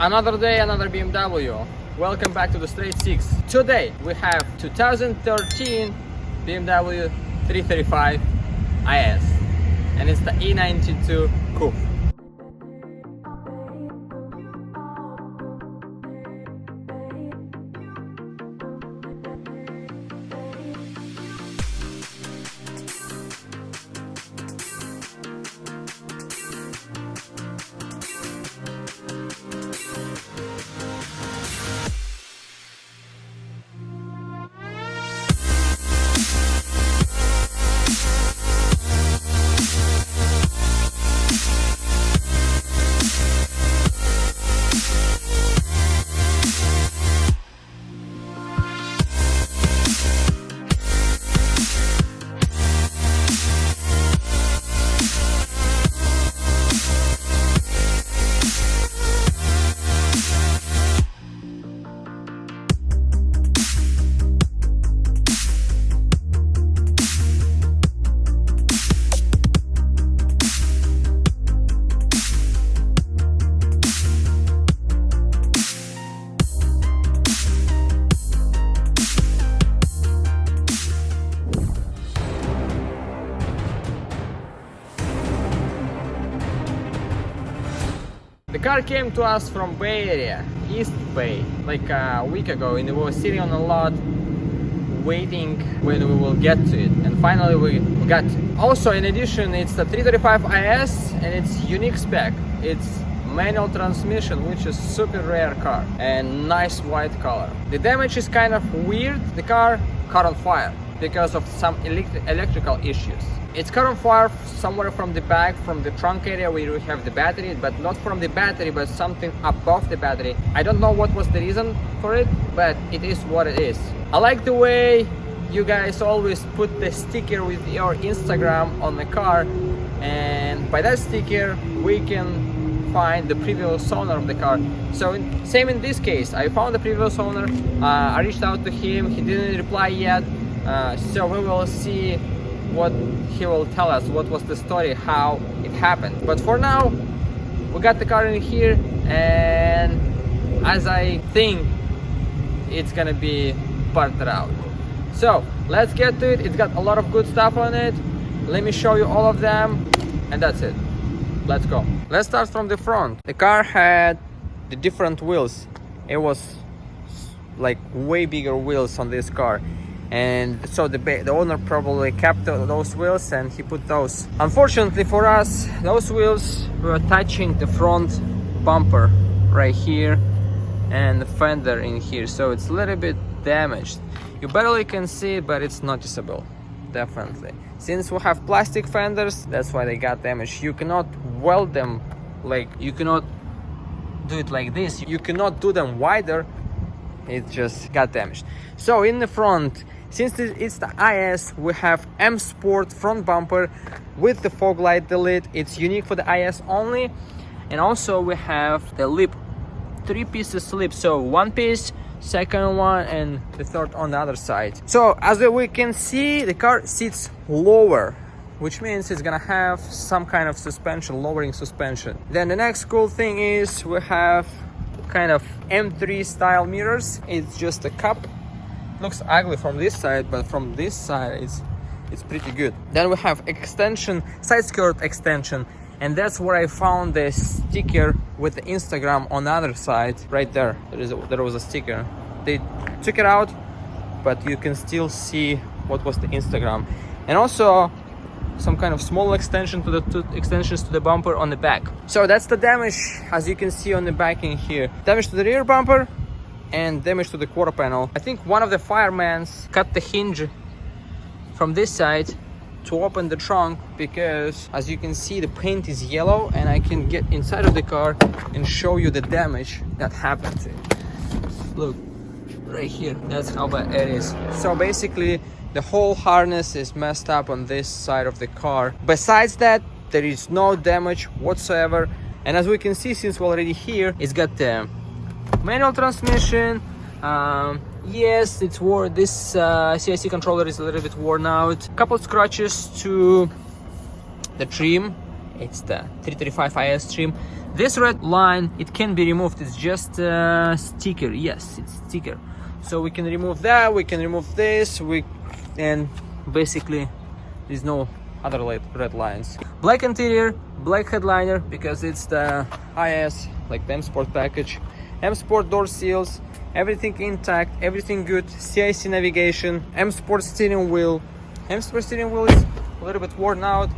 Another day, another BMW. Welcome back to the Straight 6. Today we have 2013 BMW 335 IS and it's the E92 coupe. The car came to us from Bay Area, East Bay, like a week ago, and it was sitting on a lot waiting when we will get to it, and finally we got to it. Also, in addition, it's the 335 IS and it's unique spec. It's manual transmission, which is super rare car, and nice white color. The damage is kind of weird. The car caught on fire because of some electrical issues. It's caught on fire somewhere from the back, from the trunk area where we have the battery, but not from the battery, but something above the battery. I don't know what was the reason for it, but it is what it is. I like the way you guys always put the sticker with your Instagram on the car, and by that sticker we can find the previous owner of the car. So same in this case, I found the previous owner. I reached out to him, he didn't reply yet, so we will see what he will tell us, what was the story, how it happened. But for now, we got the car in here, and as I think it's gonna be parted out. So let's get to it. It's got a lot of good stuff on it. Let me show you all of them, and that's it. Let's go. Let's start from the front. The car had the different wheels. It was like way bigger wheels on this car, and so the owner probably kept those wheels and he put those. Unfortunately for us, those wheels were touching the front bumper right here and the fender in here, so it's a little bit damaged. You barely can see it, but it's noticeable, definitely. Since we have plastic fenders, that's why they got damaged. You cannot weld them, like you cannot do it like this, you cannot do them wider. It just got damaged. So in the front, since it's the IS, we have M Sport front bumper with the fog light delete. It's unique for the IS only. And also we have the lip, 3 pieces lip, so 1 piece, second one, and the third on the other side. So as we can see, the car sits lower, which means it's gonna have some kind of suspension, lowering suspension. Then the next cool thing is we have kind of M3 style mirrors. It's just a cup. Looks ugly from this side, but from this side it's pretty good. Then we have extension, side skirt extension, and that's where I found the sticker with the Instagram on the other side. Right there, there was a sticker. They took it out, but you can still see what was the Instagram. And also some kind of small extension to the two extensions to the bumper on the back. So that's the damage, as you can see on the back in here. Damage to the rear bumper and damage to the quarter panel. I think one of the firemen cut the hinge from this side to open the trunk, because as you can see the paint is yellow, and I can get inside of the car and show you the damage that happened to it. Look right here, that's how bad it is. So basically the whole harness is messed up on this side of the car. Besides that, there is no damage whatsoever. And as we can see, since we're already here, it's got the manual transmission. Yes, it's worn. This CIC controller is a little bit worn out. Couple scratches to the trim. It's the 335 IS trim. This red line, it can be removed. It's just a sticker. Yes, it's sticker. So we can remove that, we can remove this, and basically there's no other red lines. Black interior, black headliner, because it's the IS, like the M Sport package. M Sport door seals, everything intact, everything good. CIC navigation, M Sport steering wheel. M Sport steering wheel is a little bit worn out.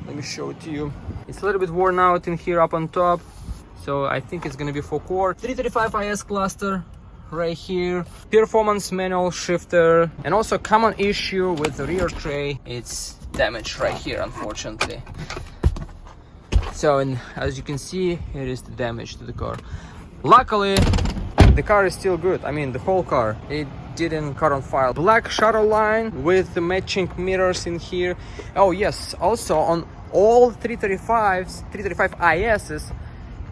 Let me show it to you. It's a little bit worn out in here up on top, so I think it's gonna be for core. 335 IS cluster right here, performance manual shifter, and also common issue with the rear tray, it's damaged right here, unfortunately. So, and as you can see, here is the damage to the car. Luckily, the car is still good. I mean, the whole car, it didn't cut on fire. Black shutter line with the matching mirrors in here. Oh yes, also on all 335s, 335 ISs,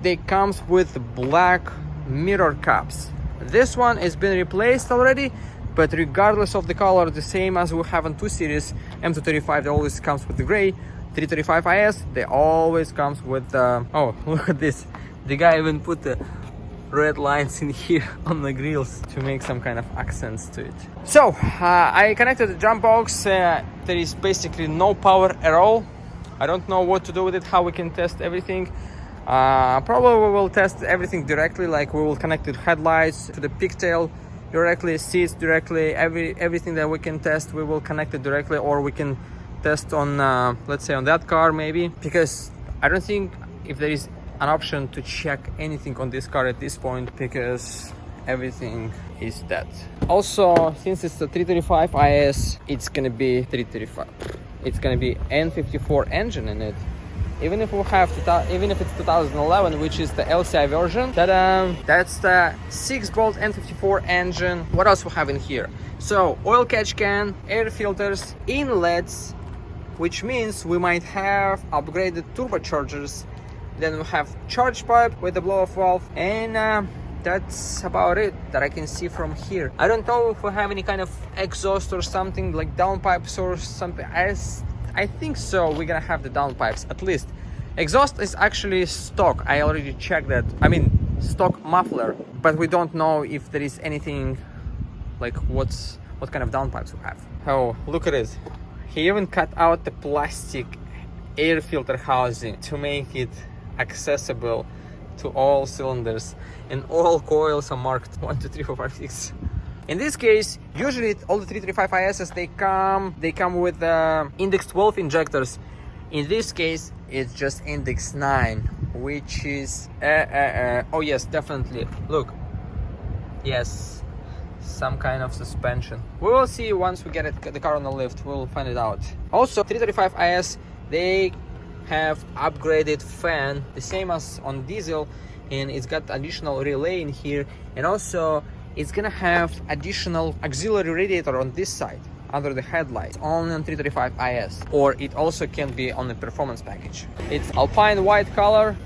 they comes with black mirror caps. This one has been replaced already, but regardless of the color, the same as we have on 2 Series, M235, they always comes with the gray. 335 IS, they always comes with oh, look at this. The guy even put the red lines in here on the grills to make some kind of accents to it. So I connected the jump box. There is basically no power at all. I don't know what to do with it, how we can test everything. Probably we will test everything directly, like we will connect the headlights to the pigtail directly, seats directly, everything that we can test, we will connect it directly, or we can test on let's say on that car maybe, because I don't think if there is an option to check anything on this car at this point, because everything is dead. Also, since it's the 335 IS, it's gonna be 335. It's gonna be N54 engine in it. Even if we have even if it's 2011, which is the LCI version, that's the 6-bolt N54 engine. What else we have in here? So oil catch can, air filters, inlets, which means we might have upgraded turbochargers. Then we have charge pipe with the blow-off valve, and that's about it that I can see from here. I don't know if we have any kind of exhaust or something like downpipes or something. I think so. We're gonna have the downpipes at least. Exhaust is actually stock. I already checked that. I mean, stock muffler, but we don't know if there is anything like what kind of downpipes we have. Oh, look at it. He even cut out the plastic air filter housing to make it accessible to all cylinders, and all coils are marked 1, 2, 3, 4, 5, 6. In this case, usually all the 335 ISs they come with index 12 injectors. In this case, it's just index 9, which is oh yes, definitely. Look, yes, some kind of suspension. We will see once we get the car on the lift. We'll find it out. Also, 335 IS, they have upgraded fan, the same as on diesel, and it's got additional relay in here, and also it's gonna have additional auxiliary radiator on this side under the headlight, only on 335 IS, or it also can be on the performance package. It's alpine white color,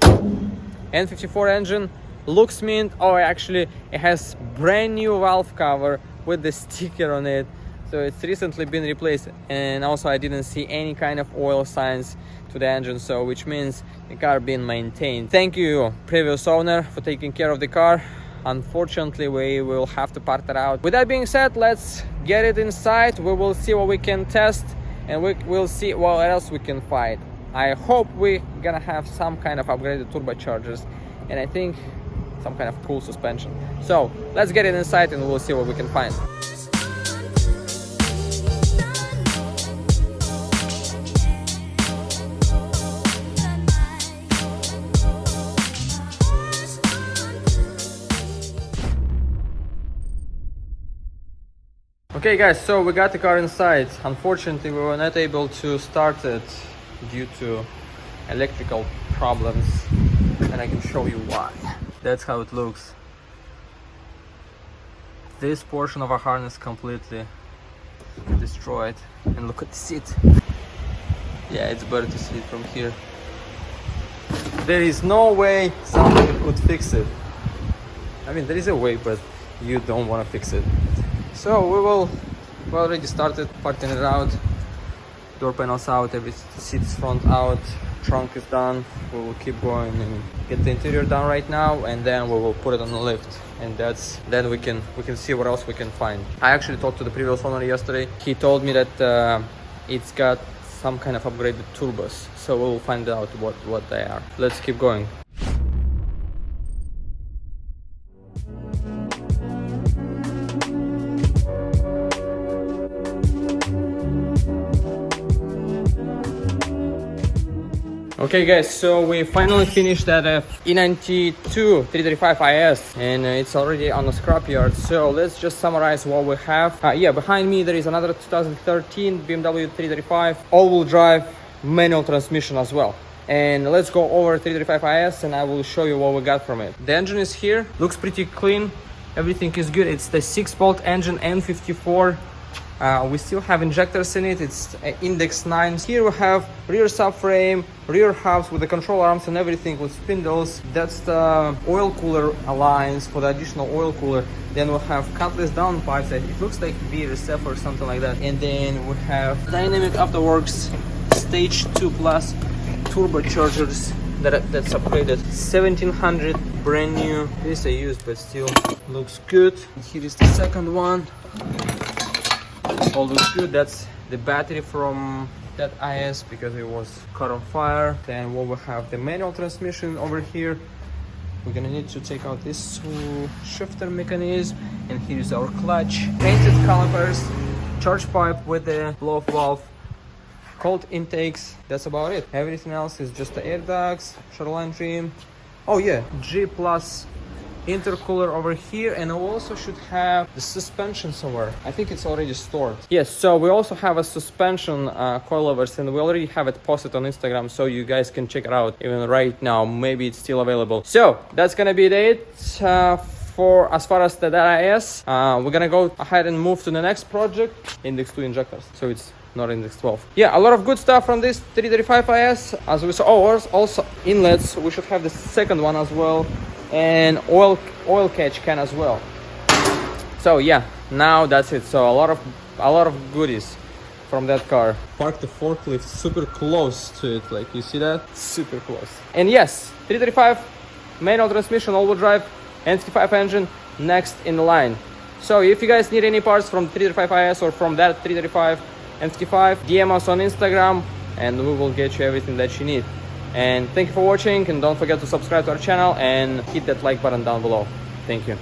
N54 engine, looks mint. Oh, actually it has brand new valve cover with the sticker on it, so it's recently been replaced. And also I didn't see any kind of oil signs to the engine, so which means the car being maintained. Thank you previous owner for taking care of the car. Unfortunately, we will have to part it out. With that being said, let's get it inside. We will see what we can test, and we'll see what else we can find. I hope we're gonna have some kind of upgraded turbochargers, and I think some kind of cool suspension. So let's get it inside and we'll see what we can find. Okay guys, so we got the car inside. Unfortunately, we were not able to start it due to electrical problems, and I can show you why. That's how it looks. This portion of our harness completely destroyed, and look at the seat. Yeah, it's better to see it from here. There is no way somebody could fix it. I mean, there is a way, but you don't want to fix it. So we already started parting it out. door panels out, every seats front out, trunk is done. We will keep going and get the interior done right now, and then we will put it on the lift, and then we can see what else we can find. I actually talked to the previous owner yesterday. He told me that it's got some kind of upgraded turbos, so we'll find out what they are. Let's keep going. Okay guys, so we finally finished that E92 335 IS, and it's already on the scrapyard. So let's just summarize what we have. Yeah, behind me there is another 2013 BMW 335 all-wheel drive manual transmission as well. And let's go over 335 IS and I will show you what we got from it. The engine is here, looks pretty clean, everything is good. It's the 6-bolt engine N54. We still have injectors in it. It's index 9. Here we have rear subframe, rear hubs with the control arms and everything with spindles. That's the oil cooler alliance for the additional oil cooler. Then we have cutless downpipes. It looks like VRSF or something like that. And then we have dynamic afterworks stage 2 plus turbochargers that's upgraded. 1700 brand new. This is used but still looks good. Here is the second one. All looks good. That's the battery from that IS because it was caught on fire. Then we will have the manual transmission over here. We're gonna need to take out this shifter mechanism, and here's our clutch. Painted calipers, charge pipe with the blow-off valve, cold intakes. That's about it. Everything else is just the air ducts, shoreline trim. Oh yeah, G plus intercooler over here, and we also should have the suspension somewhere. I think it's already stored. Yes, so we also have a suspension coilovers, and we already have it posted on Instagram, so you guys can check it out even right now. Maybe it's still available. So that's gonna be it for as far as the data is. We're gonna go ahead and move to the next project, index 2 injectors, so it's not index 12. Yeah, a lot of good stuff from this 335 IS. As we saw, also inlets. We should have the second one as well, and oil catch can as well. So yeah, now that's it. So a lot of goodies from that car. Park the forklift super close to it, like you see that, super close. And yes, 335 manual transmission, all-wheel drive, N65 engine next in the line. So if you guys need any parts from 335 IS or from that 335 N65, DM us on Instagram and we will get you everything that you need. And thank you for watching, and don't forget to subscribe to our channel and hit that like button down below. Thank you.